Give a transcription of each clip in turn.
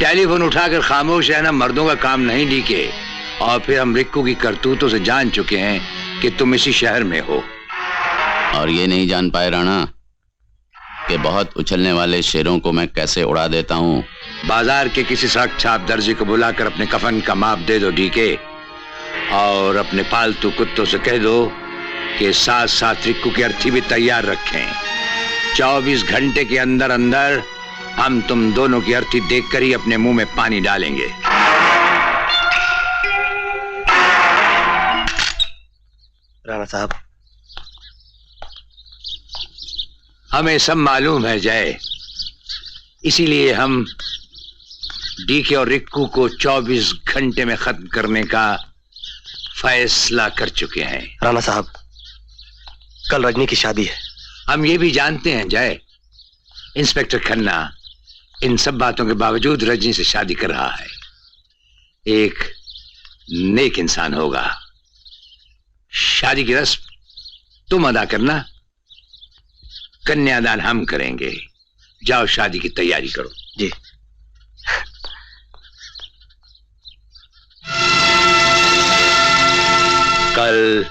Telephone उठाकर खामोश रहना मर्दों का काम नहीं डीके। और फिर हम रिक्कू की करतूतों से जान चुके हैं कि तुम इसी शहर में हो। और ये नहीं जान पाए राणा कि बहुत उछलने वाले शेरों को मैं कैसे उड़ा देता हूँ। बाजार के किसी सड़क छाप दर्जी को बुलाकर अपने कफन का माप दे दो डीके, और अपने पालतू कुत्तों से कह दो कि साथ साथ रिक्कू की अर्थी भी तैयार रखें। 24 घंटे के अंदर अंदर हम तुम दोनों की अर्थी देखकर ही अपने मुंह में पानी डालेंगे। राणा साहब, हमें सब मालूम है जय, इसीलिए हम डीके और रिक्कू को 24 घंटे में खत्म करने का फैसला कर चुके हैं। राणा साहब, कल रजनी की शादी है। हम ये भी जानते हैं जय, इंस्पेक्टर खन्ना इन सब बातों के बावजूद रजनी से शादी कर रहा है। एक नेक इंसान होगा। शादी की रस्म तुम अदा करना, कन्यादान हम करेंगे। जाओ शादी की तैयारी करो। जी। कल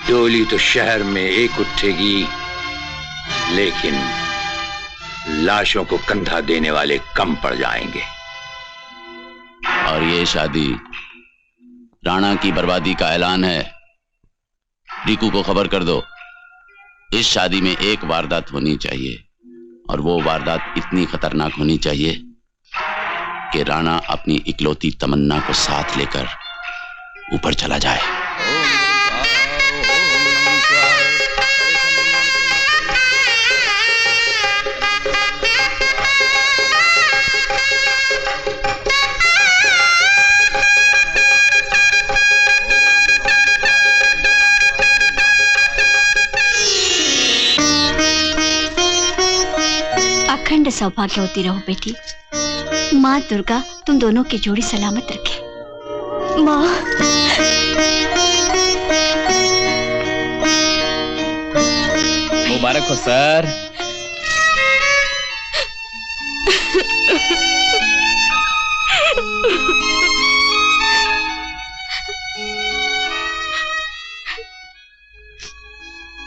डोली तो शहर में एक उठेगी, लेकिन लाशों को कंधा देने वाले कम पड़ जाएंगे। और ये शादी राणा की बर्बादी का ऐलान है। रिकू को खबर कर दो, इस शादी में एक वारदात होनी चाहिए, और वो वारदात इतनी खतरनाक होनी चाहिए कि राणा अपनी इकलौती तमन्ना को साथ लेकर ऊपर चला जाए। अखंड सौभाग्यवती रहो बेटी। माँ दुर्गा तुम दोनों की जोड़ी सलामत रखे। माँ, मुबारक हो सर।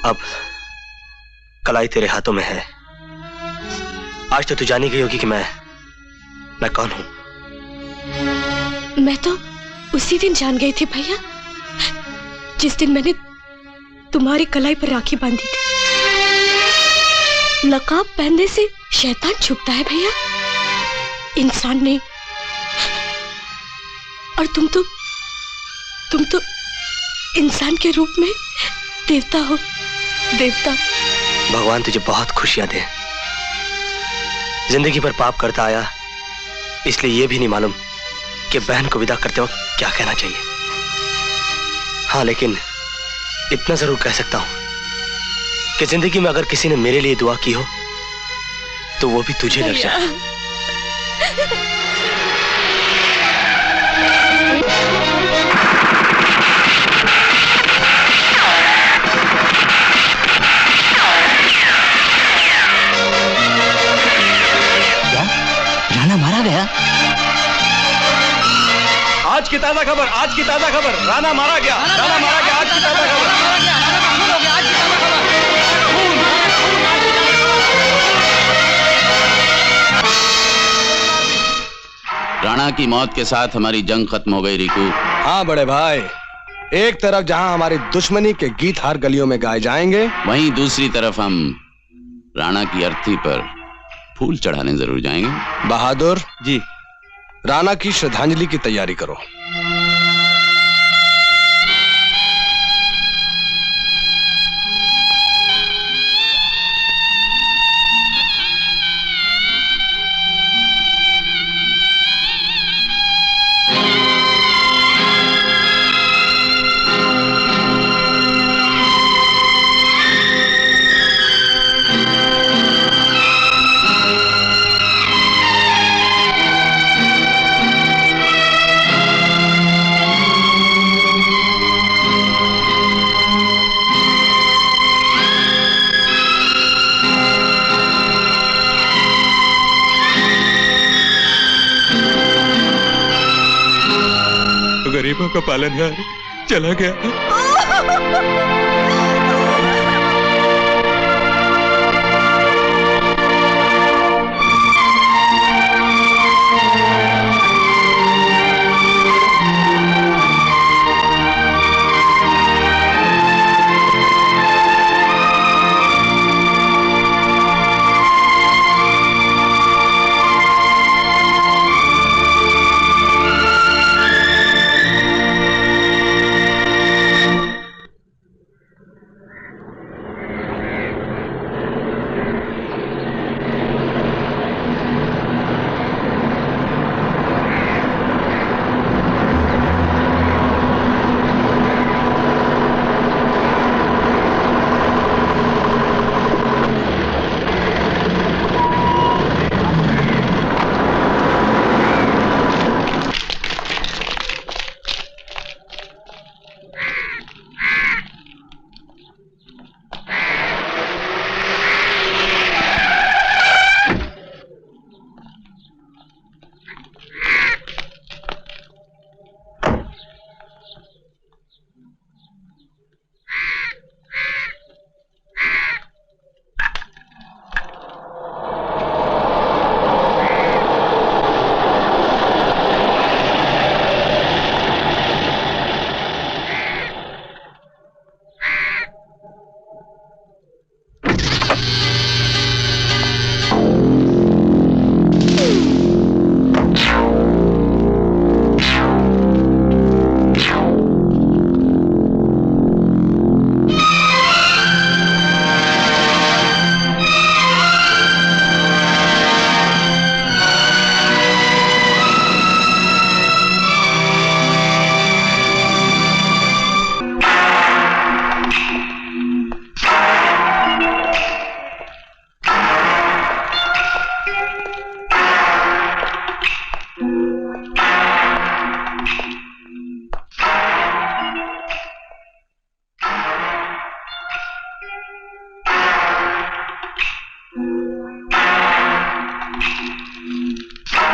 अब कलाई तेरे हाथों में है। आज तो तू जानी गई होगी कि मैं कौन हूं। मैं तो उसी दिन जान गई थी भैया, जिस दिन मैंने तुम्हारी कलाई पर राखी बांधी थी। नकाब पहनने से शैतान छुपता है भैया, इंसान नहीं। और तुम तो इंसान के रूप में देवता हो, देवता। भगवान तुझे बहुत खुशियां दे। जिंदगी भर पाप करता आया, इसलिए यह भी नहीं मालूम कि बहन को विदा करते वक्त क्या कहना चाहिए। हाँ, लेकिन इतना जरूर कह सकता हूं कि जिंदगी में अगर किसी ने मेरे लिए दुआ की हो तो वो भी तुझे लग जाए। राणा मारा गया? आज की ताजा खबर, आज की ताजा खबर, राणा मारा गया, राणा मारा गया, आज की ताजा खबर। राणा की मौत के साथ हमारी जंग खत्म हो गई रिकू। हाँ बड़े भाई, एक तरफ जहां हमारी दुश्मनी के गीत हर गलियों में गाए जाएंगे, वहीं दूसरी तरफ हम राणा की अर्थी पर फूल चढ़ाने जरूर जाएंगे। बहादुर जी, राणा की श्रद्धांजलि की तैयारी करो। पालनहार चला गया।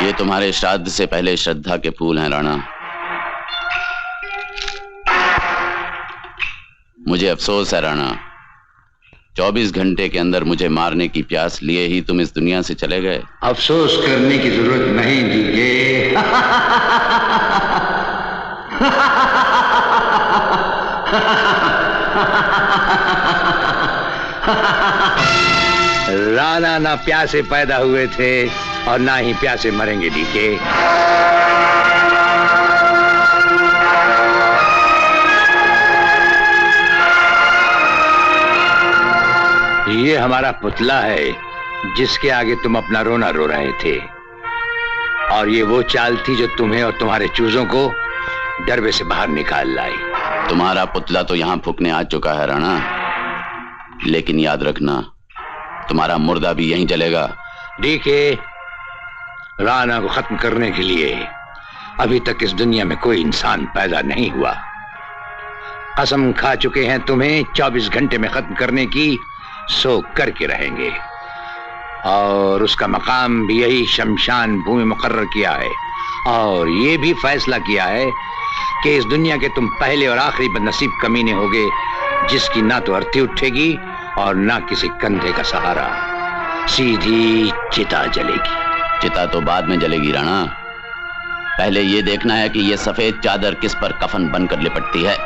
ये तुम्हारे श्राद्ध से पहले श्रद्धा के फूल हैं राणा। मुझे अफसोस है राणा, 24 घंटे के अंदर मुझे मारने की प्यास लिए ही तुम इस दुनिया से चले गए। अफसोस करने की जरूरत नहीं दीजिए। राणा ना प्यासे पैदा हुए थे और ना ही प्यासे मरेंगे डीके। ये हमारा पुतला है जिसके आगे तुम अपना रोना रो रहे थे, और ये वो चाल थी जो तुम्हें और तुम्हारे चूजों को डरबे से बाहर निकाल लाई। तुम्हारा पुतला तो यहां फूकने आ चुका है राणा, लेकिन याद रखना तुम्हारा मुर्दा भी यहीं जलेगा। डीके, राणा को खत्म करने के लिए अभी तक इस दुनिया में कोई इंसान पैदा नहीं हुआ। कसम खा चुके हैं तुम्हें 24 घंटे में खत्म करने की, सो करके रहेंगे। और उसका मकाम भी यही शमशान भूमि मुकर्रर किया है, और ये भी फैसला किया है कि इस दुनिया के तुम पहले और आखिरी बदनसीब कमीने होगे जिसकी ना तो अर्थी उठेगी और ना किसी कंधे का सहारा। सीधी चिता जलेगी। चिता तो बाद में जलेगी राणा, पहले ये देखना है कि ये सफेद चादर किस पर कफन बनकर लिपटती है।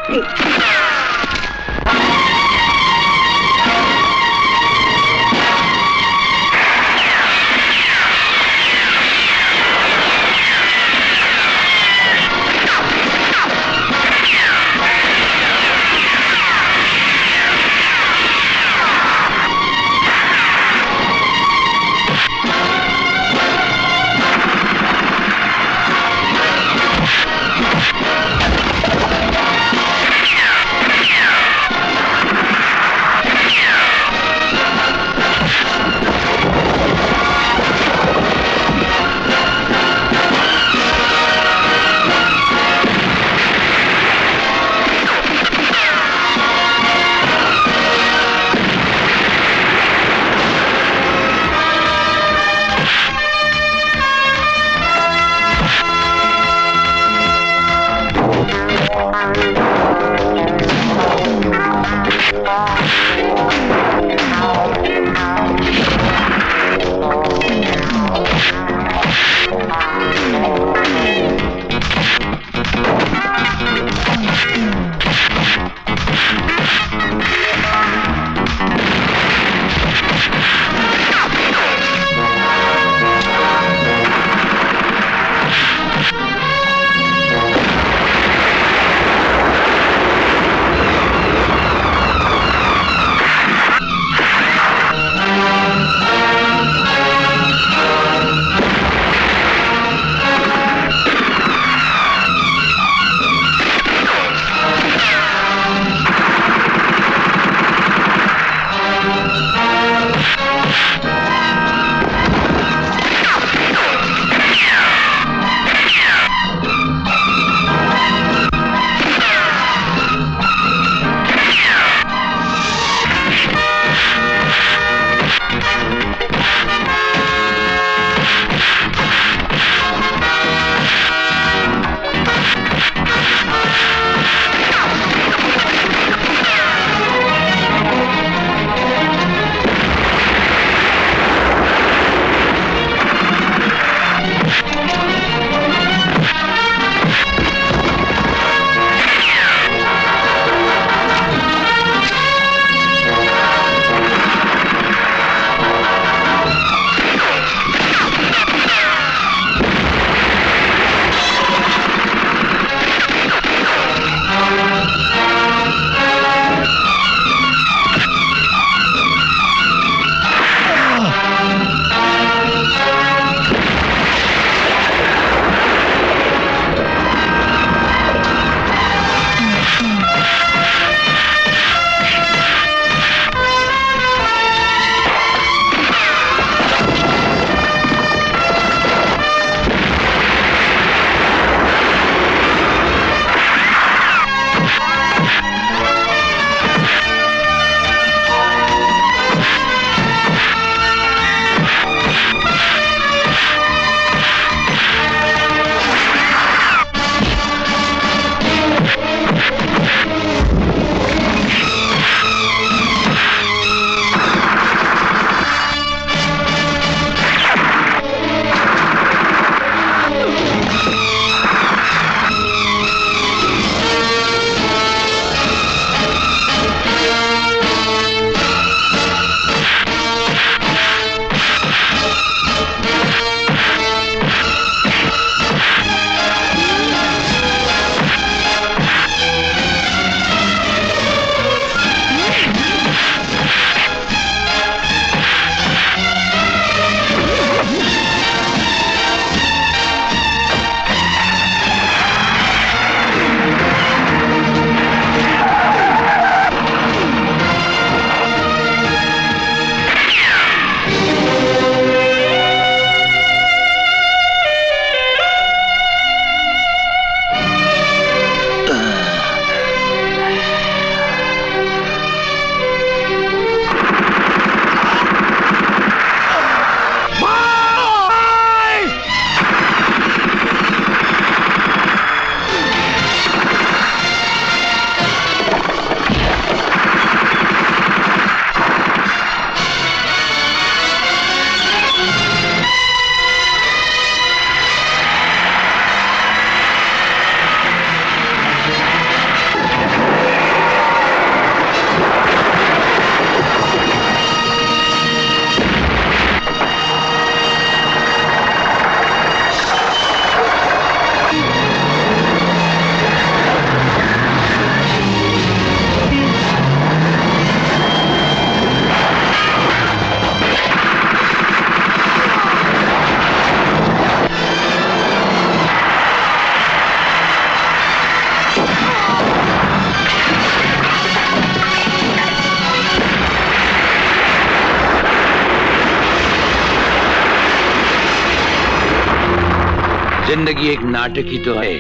जिंदगी एक नाटक ही तो है,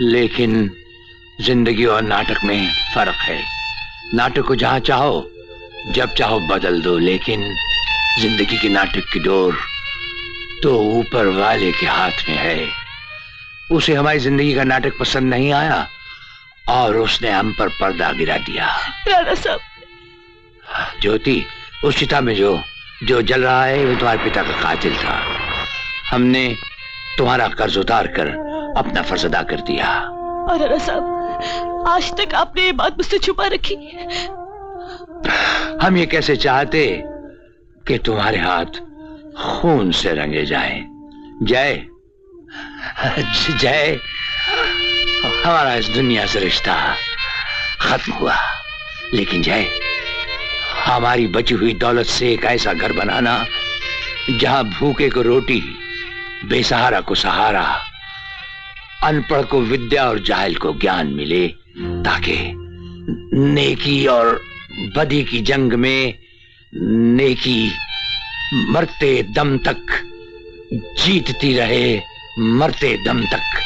लेकिन जिंदगी और नाटक में फर्क है। नाटक को जहां चाहो जब चाहो बदल दो, लेकिन जिंदगी के नाटक की डोर तो ऊपर वाले के हाथ में है। उसे हमारी जिंदगी का नाटक पसंद नहीं आया और उसने हम पर पर्दा गिरा दिया। राणा साहब, ज्योति, उस चिता में जो जल रहा है वो तुम्हारे पिता का कातिल था। हमने तुम्हारा कर्ज उतार कर अपना फर्ज अदा कर दिया। और राणा साहब, आज तक आपने ये बात मुझसे छुपा रखी। हम ये कैसे चाहते कि तुम्हारे हाथ खून से रंगे जाएं। जय जय, हमारा इस दुनिया से रिश्ता खत्म हुआ, लेकिन जय, हमारी बची हुई दौलत से एक ऐसा घर बनाना जहां भूखे को रोटी, बेसहारा को सहारा, अनपढ़ को विद्या और जाहिल को ज्ञान मिले, ताकि नेकी और बदी की जंग में नेकी मरते दम तक जीतती रहे, मरते दम तक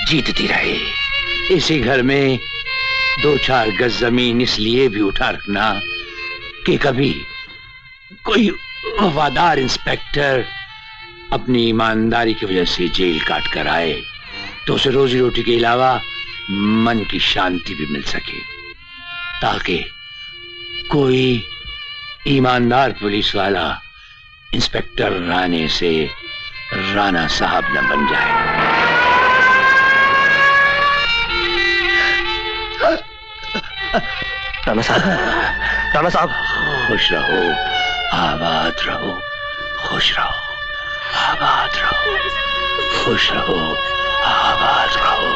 जीतती रहे। इसी घर में 2-4 गज जमीन इसलिए भी उठा रखना कि कभी कोई वफादार इंस्पेक्टर अपनी ईमानदारी की वजह से जेल काट कर आए तो उसे रोजी रोटी के अलावा मन की शांति भी मिल सके, ताकि कोई ईमानदार पुलिस वाला इंस्पेक्टर राणे से राणा साहब न बन जाए। राणा साहब, राणा साहब, खुश रहो, आबाद रहो, खुश रहो, आबाद रहो, खुश रहो, आबाद रहो।